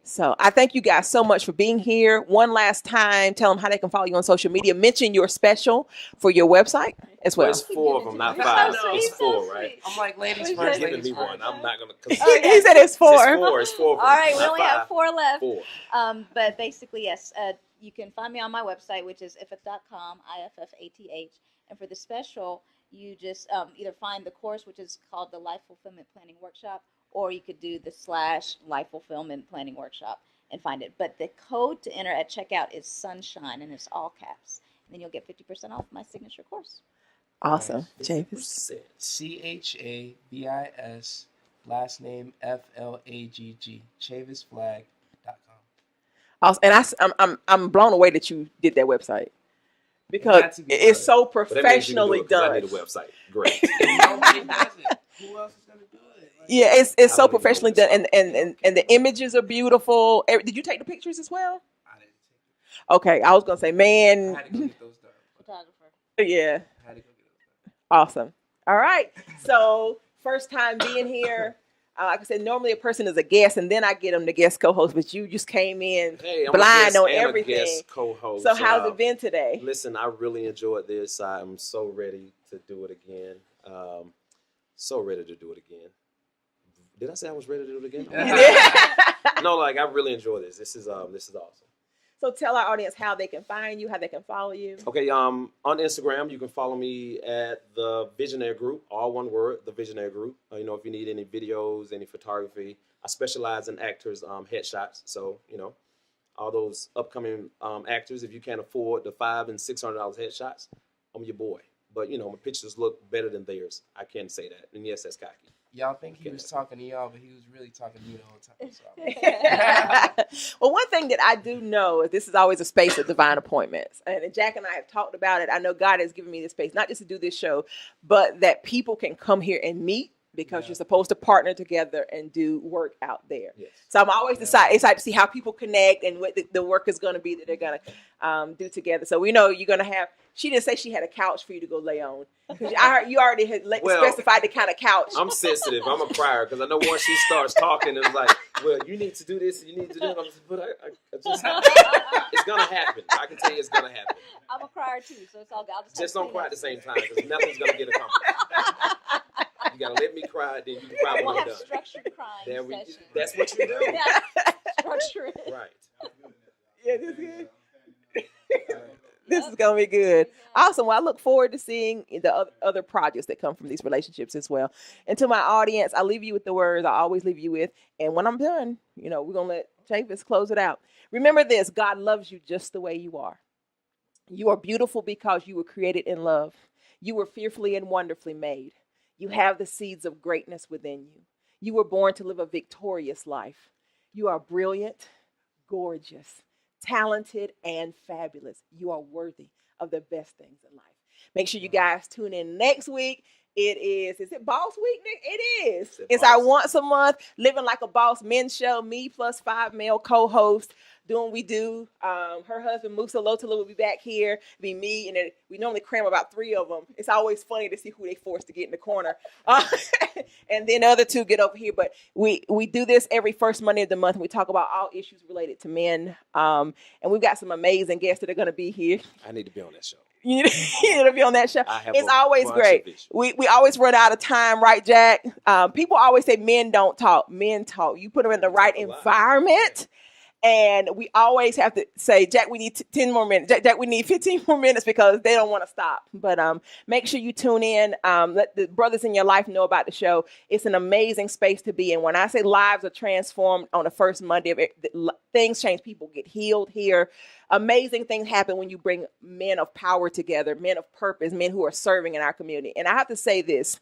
So I thank you guys so much for being here. One last time, tell them how they can follow you on social media. Mention your special for your website as well. It's 4 of them, not 5. So It's sweet, 4, so right? sweet. I'm like, ladies You're first. giving me one. I'm not going to. He said it's 4. It's 4 of them. All right, we not only 5. have 4 left. 4. But basically, yes, you can find me on my website, which is iffath.com, IFFATH. And for the special, you just either find the course, which is called the Life Fulfillment Planning Workshop, or you could do the /Life Fulfillment Planning Workshop and find it. But the code to enter at checkout is Sunshine, and it's all caps. And then you'll get 50% off my signature course. Awesome. Chavis. CHAVIS, last name FLAGG, chavisflagg.com. Awesome. And I'm blown away that you did that website, because it's so professionally done. I need a website. Great. Who else is gonna do it? Yeah, it's so professionally done, and the images are beautiful. Did you take the pictures as well? I didn't take it. Okay, I was gonna say, I man. had to go get those done. Photographer. Yeah, I had to go get those done. awesome. All right, so first time being here. Like I said, normally a person is a guest, and then I get them the guest co-host. But you just came in I'm blind a on guest and everything. A guest co-host. So how's it been today? Listen, I really enjoyed this. I'm so ready to do it again. So ready to do it again. Did I say I was ready to do it again? No, I really enjoy this. This is awesome. So tell our audience how they can find you, how they can follow you. Okay, on Instagram, you can follow me at the Visionary Group, all one word, the Visionary Group. If you need any videos, any photography, I specialize in actors' headshots. So, all those upcoming actors, if you can't afford the $500 and $600 headshots, I'm your boy. But, my pictures look better than theirs. I can say that. And yes, that's cocky. Y'all think he was talking to y'all, but he was really talking to me the whole time. So. Well, one thing that I do know is this is always a space of divine appointments. And Jack and I have talked about it. I know God has given me this space, not just to do this show, but that people can come here and meet, because you're supposed to partner together and do work out there. Yes. So I'm always excited to see how people connect and what the work is going to be that they're going to do together. So we know you're going to have, she didn't say she had a couch for you to go lay on. I heard you already had specified the kind of couch. I'm sensitive. I'm a crier, because I know once she starts talking, it's like, well, you need to do this, you need to do that. I'm just, but I just, it's going to happen. I can tell you it's going to happen. I'm a crier too, so it's all good. I'll Just don't cry at the same time, because nothing's going to get accomplished. You got to let me cry, then you can cry We'll when I'm have done. structured crying sessions. That's what you do. Yeah, structure it. Right. Yeah, this is good. This is going to be good. Awesome. Well, I look forward to seeing the other projects that come from these relationships as well. And to my audience, I leave you with the words I always leave you with. And when I'm done, we're going to let Chavis close it out. Remember this: God loves you just the way you are. You are beautiful because you were created in love. You were fearfully and wonderfully made. You have the seeds of greatness within you. You were born to live a victorious life. You are brilliant, gorgeous, talented, and fabulous. You are worthy of the best things in life. Make sure you guys tune in next week. Is it Boss Week, Nick? It is. It's Boss. our once a month Living Like a Boss men's show. Me plus 5 male co-hosts doing what we do. Her husband, Musa Lotallah, will be back here. It'll be me, and then we normally cram about 3 of them. It's always funny to see who they force to get in the corner. And then the other 2 get over here. But we do this every first Monday of the month, and we talk about all issues related to men. And we've got some amazing guests that are going to be here. I need to be on that show. You need to be on that show. It's always great. We We always run out of time, right, Jack? People always say men don't talk. Men talk. You put them in the right environment. And we always have to say, Jack, we need 10 more minutes. Jack, we need 15 more minutes because they don't want to stop. But make sure you tune in. Let the brothers in your life know about the show. It's an amazing space to be in. When I say lives are transformed on the first Monday of it, things change. People get healed here. Amazing things happen when you bring men of power together, men of purpose, men who are serving in our community. And I have to say this.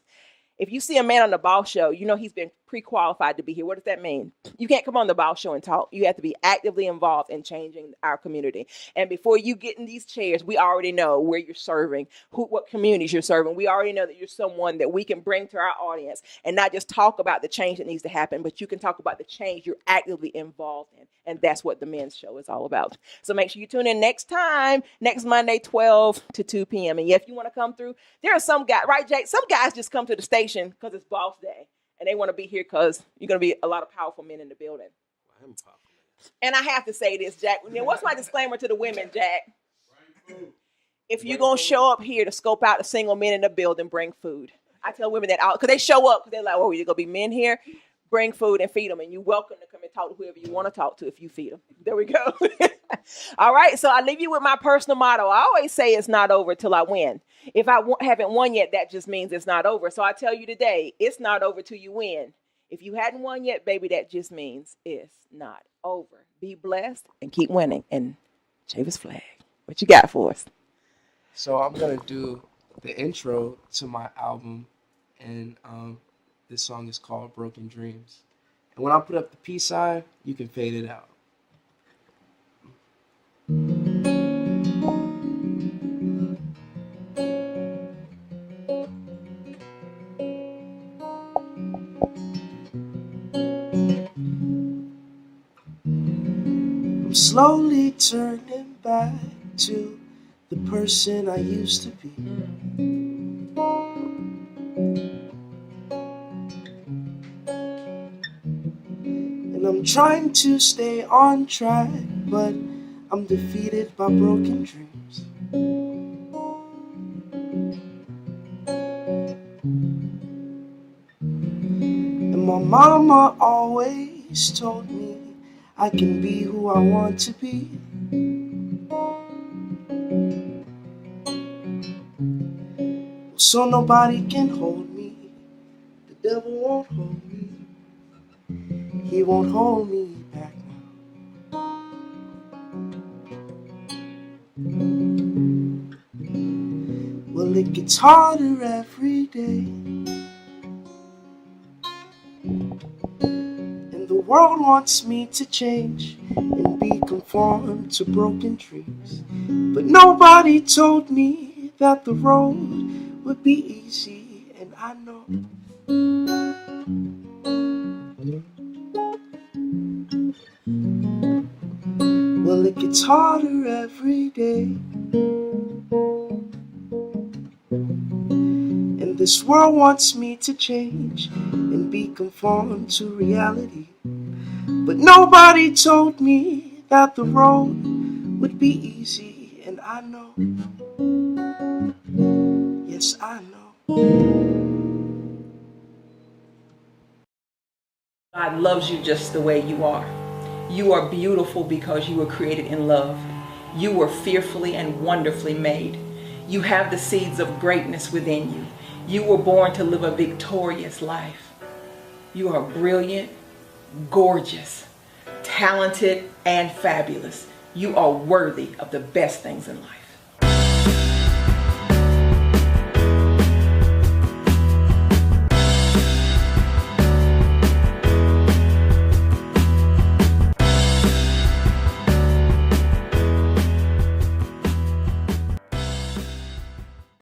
If you see a man on the Boss Show, you know he's been pre-qualified to be here. What does that mean? You can't come on the Boss Show and talk. You have to be actively involved in changing our community. And before you get in these chairs, we already know where you're serving, what communities you're serving. We already know that you're someone that we can bring to our audience and not just talk about the change that needs to happen, but you can talk about the change you're actively involved in. And that's what the men's show is all about. So make sure you tune in next Monday, 12 to 2 p.m. And if you want to come through, there are some guys, right, Jake? Some guys just come to the station because it's Boss Day. And they want to be here because you're going to be a lot of powerful men in the building. I'm powerful. And I have to say this, Jack. What's my disclaimer to the women, Jack? If you're going to show up here to scope out the single men in the building, bring food. I tell women that because they show up because they're like, oh, you're going to be men here? Bring food and feed them. And you're welcome to come and talk to whoever you want to talk to if you feed them. There we go. All right. So I leave you with my personal motto. I always say it's not over till I win. If I haven't won yet, that just means it's not over. So I tell you today, it's not over till you win. If you hadn't won yet, baby, that just means it's not over. Be blessed and keep winning. And Chavis Flagg, what you got for us? So I'm going to do the intro to my album, and this song is called Broken Dreams. And when I put up the peace sign, you can fade it out. I'm slowly turning back to the person I used to be. And I'm trying to stay on track, but I'm defeated by broken dreams. And my mama always told me I can be who I want to be. So nobody can hold me. The devil won't hold me. He won't hold me back now. Well, it gets harder every day, and the world wants me to change and be conformed to broken dreams. But nobody told me that the road would be easy, and I know. Well, it gets harder every day, and this world wants me to change and be conformed to reality. But nobody told me that the road would be easy, and I know. Yes, I know. God loves you just the way you are. You are beautiful because you were created in love. You were fearfully and wonderfully made. You have the seeds of greatness within you. You were born to live a victorious life. You are brilliant, gorgeous, talented, and fabulous. You are worthy of the best things in life.